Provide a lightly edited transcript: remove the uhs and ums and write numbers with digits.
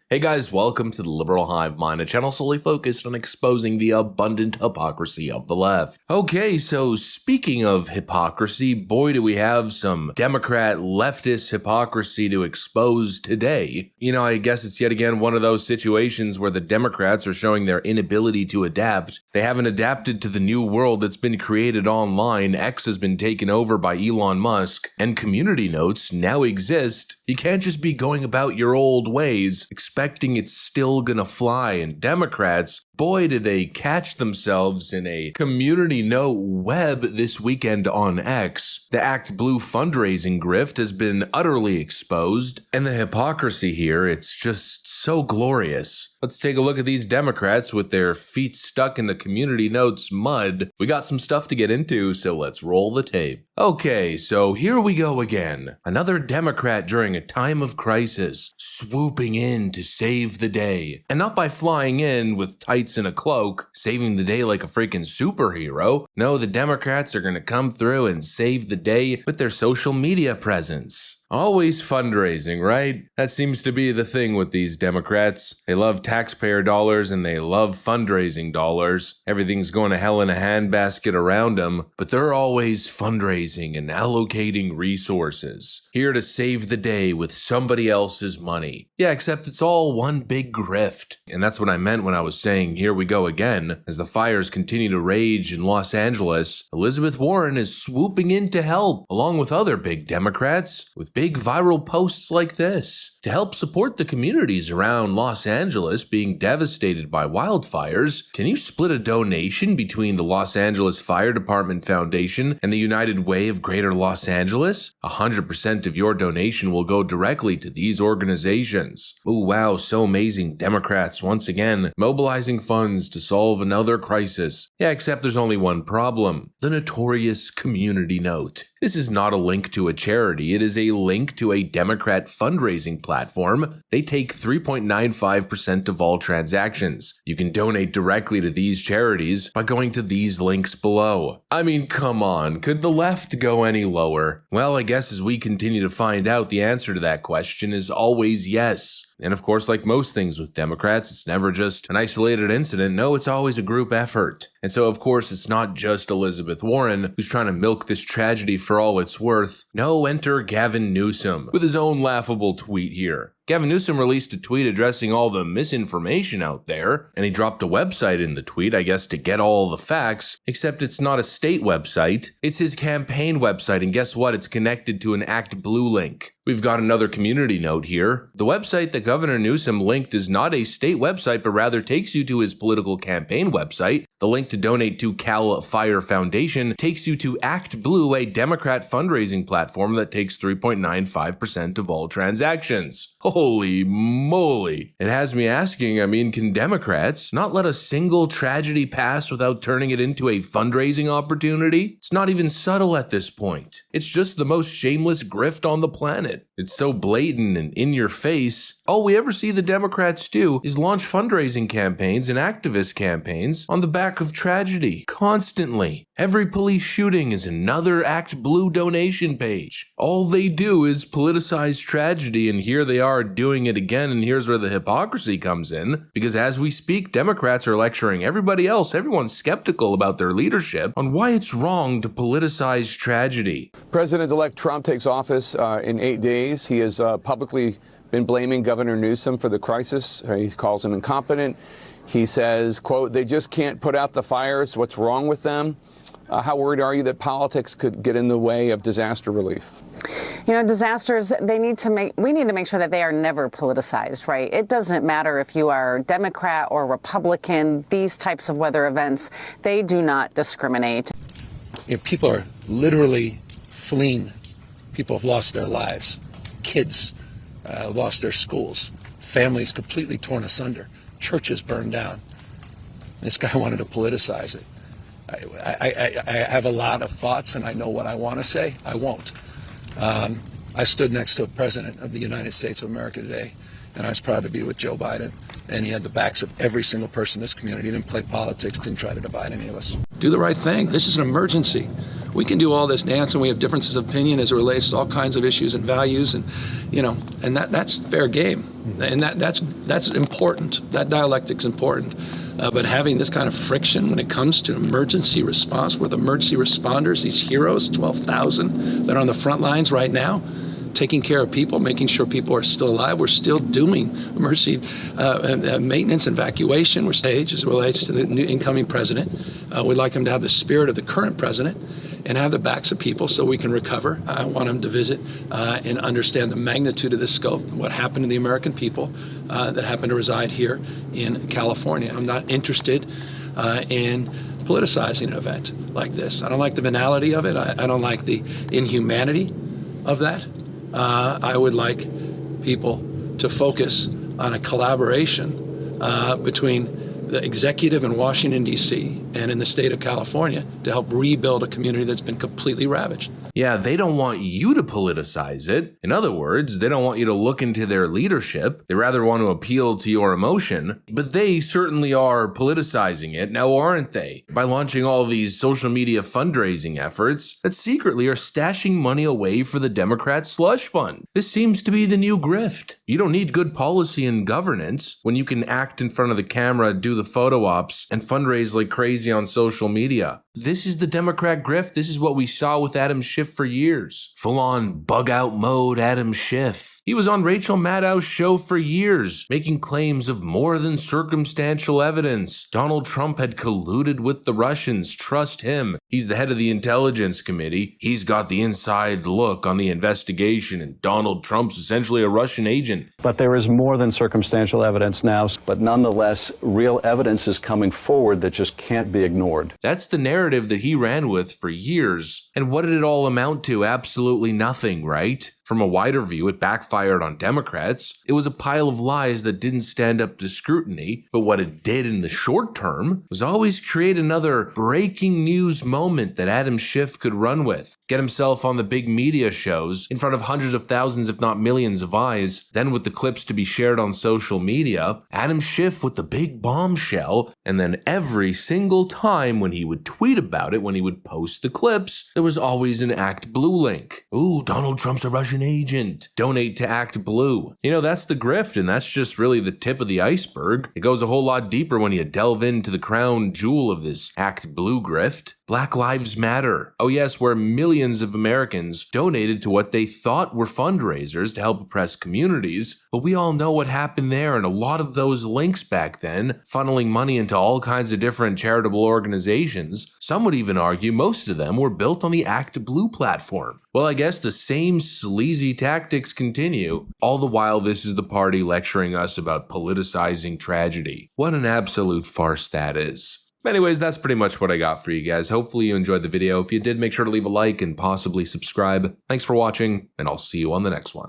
Hey guys, welcome to the Liberal Hive Mind, a channel solely focused on exposing the abundant hypocrisy of the left. Okay, so speaking of hypocrisy, boy do we have some Democrat leftist hypocrisy to expose today. You know, I guess it's yet again one of those situations where the Democrats are showing their inability to adapt. They haven't adapted to the new world that's been created online. X has been taken over by Elon Musk, and community notes now exist. You can't just be going about your old ways, expecting it's still gonna fly. And Democrats, boy did they catch themselves in a community note web this weekend on X. The Act Blue fundraising grift has been utterly exposed, and the hypocrisy here, it's just so glorious. Let's take a look at these Democrats with their feet stuck in the community notes mud. We got some stuff to get into, so let's roll the tape. Okay, so here we go again. Another Democrat during a time of crisis, swooping in to save the day. And not by flying in with tights and a cloak, saving the day like a freaking superhero. No, the Democrats are gonna come through and save the day with their social media presence. Always fundraising, right? That seems to be the thing with these Democrats. They love taxpayer dollars and they love fundraising dollars. Everything's going to hell in a handbasket around them, but they're always fundraising and allocating resources. Here to save the day with somebody else's money. Yeah, except it's all one big grift. And that's what I meant when I was saying here we go again. As the fires continue to rage in Los Angeles, Elizabeth Warren is swooping in to help, along with other big Democrats, with big viral posts like this to help support the communities around Los Angeles being devastated by wildfires. Can you split a donation between the Los Angeles Fire Department Foundation and the United Way of Greater Los Angeles? 100% of your donation will go directly to these organizations. Ooh, wow, so amazing. Democrats once again mobilizing funds to solve another crisis. Yeah, except there's only one problem. The notorious community note. This is not a link to a charity, it is a link to a Democrat fundraising platform. They take 3.95% of all transactions. You can donate directly to these charities by going to these links below. I mean, come on, could the left go any lower? Well, I guess as we continue to find out, the answer to that question is always yes. And of course, like most things with Democrats, it's never just an isolated incident. No, it's always a group effort. And so, of course, it's not just Elizabeth Warren who's trying to milk this tragedy for all it's worth. No, enter Gavin Newsom with his own laughable tweet here. Gavin Newsom released a tweet addressing all the misinformation out there, and he dropped a website in the tweet, I guess, to get all the facts, except it's not a state website. It's his campaign website, and guess what? It's connected to an Act Blue link. We've got another community note here. The website that Governor Newsom linked is not a state website, but rather takes you to his political campaign website. The link to donate to Cal Fire Foundation takes you to Act Blue, a Democrat fundraising platform that takes 3.95% of all transactions. Holy moly. It has me asking, can Democrats not let a single tragedy pass without turning it into a fundraising opportunity? It's not even subtle at this point. It's just the most shameless grift on the planet. It's so blatant and in your face. All we ever see the Democrats do is launch fundraising campaigns and activist campaigns on the back of tragedy. Constantly. Every police shooting is another Act Blue donation page. All they do is politicize tragedy, and here they are doing it again, and here's where the hypocrisy comes in. Because as we speak, Democrats are lecturing everybody else, everyone's skeptical about their leadership, on why it's wrong to politicize tragedy. President-elect Trump takes office in 8 days. He has publicly been blaming Governor Newsom for the crisis. He calls him incompetent. He says, quote, "They just can't put out the fires. What's wrong with them?" How worried are you that politics could get in the way of disaster relief? You know, disasters, we need to make sure that they are never politicized, right? It doesn't matter if you are Democrat or Republican. These types of weather events, they do not discriminate. You know, people are literally fleeing. People have lost their lives. Kids lost their schools. Families completely torn asunder. Churches burned down. This guy wanted to politicize it. I have a lot of thoughts, and I know what I want to say. I won't. I stood next to a president of the United States of America today, and I was proud to be with Joe Biden. And he had the backs of every single person in this community. He didn't play politics, didn't try to divide any of us. Do the right thing. This is an emergency. we can do all this dance, and we have differences of opinion as it relates to all kinds of issues and values, and that's fair game, and that's important. That dialectic's important. But having this kind of friction when it comes to emergency response, with emergency responders, these heroes, 12,000 that are on the front lines right now, taking care of people, making sure people are still alive. We're still doing emergency maintenance, evacuation. We're staged as it relates to the new incoming president. We'd like him to have the spirit of the current president and have the backs of people so we can recover. I want him to visit and understand the magnitude of the scope, what happened to the American people that happen to reside here in California. I'm not interested in politicizing an event like this. I don't like the banality of it. I don't like the inhumanity of that. I would like people to focus on a collaboration between the executive in Washington, D.C. and in the state of California to help rebuild a community that's been completely ravaged. Yeah, they don't want you to politicize it. In other words, they don't want you to look into their leadership. They rather want to appeal to your emotion. But they certainly are politicizing it, now aren't they? By launching all these social media fundraising efforts that secretly are stashing money away for the Democrat slush fund. This seems to be the new grift. You don't need good policy and governance when you can act in front of the camera, do the photo ops, and fundraise like crazy on social media. This is the Democrat grift. This is what we saw with Adam Schiff for years. Full-on bug-out mode Adam Schiff. He was on Rachel Maddow's show for years, making claims of more than circumstantial evidence. Donald Trump had colluded with the Russians. Trust him. He's the head of the Intelligence Committee. He's got the inside look on the investigation, and Donald Trump's essentially a Russian agent. But there is more than circumstantial evidence now, but nonetheless, real evidence is coming forward that just can't be ignored. That's the narrative that he ran with for years. And what did it all amount to? Absolutely nothing, right? From a wider view, it backfired on Democrats. It was a pile of lies that didn't stand up to scrutiny, but what it did in the short term was always create another breaking news moment that Adam Schiff could run with. Get himself on the big media shows in front of hundreds of thousands, if not millions of eyes, then with the clips to be shared on social media, Adam Schiff with the big bombshell, and then every single time when he would tweet about it, when he would post the clips, there was always an Act Blue link. Ooh, Donald Trump's a Russian agent. Donate to Act Blue. You know, that's the grift, and that's just really the tip of the iceberg. It goes a whole lot deeper when you delve into the crown jewel of this Act Blue grift. Black Lives Matter. Oh yes, where millions of Americans donated to what they thought were fundraisers to help oppressed communities, but we all know what happened there, and a lot of those links back then, funneling money into all kinds of different charitable organizations, some would even argue most of them were built on the Act Blue platform. Well, I guess the same sleazy tactics continue. All the while, this is the party lecturing us about politicizing tragedy. What an absolute farce that is. Anyways, that's pretty much what I got for you guys. Hopefully you enjoyed the video. If you did, make sure to leave a like and possibly subscribe. Thanks for watching, and I'll see you on the next one.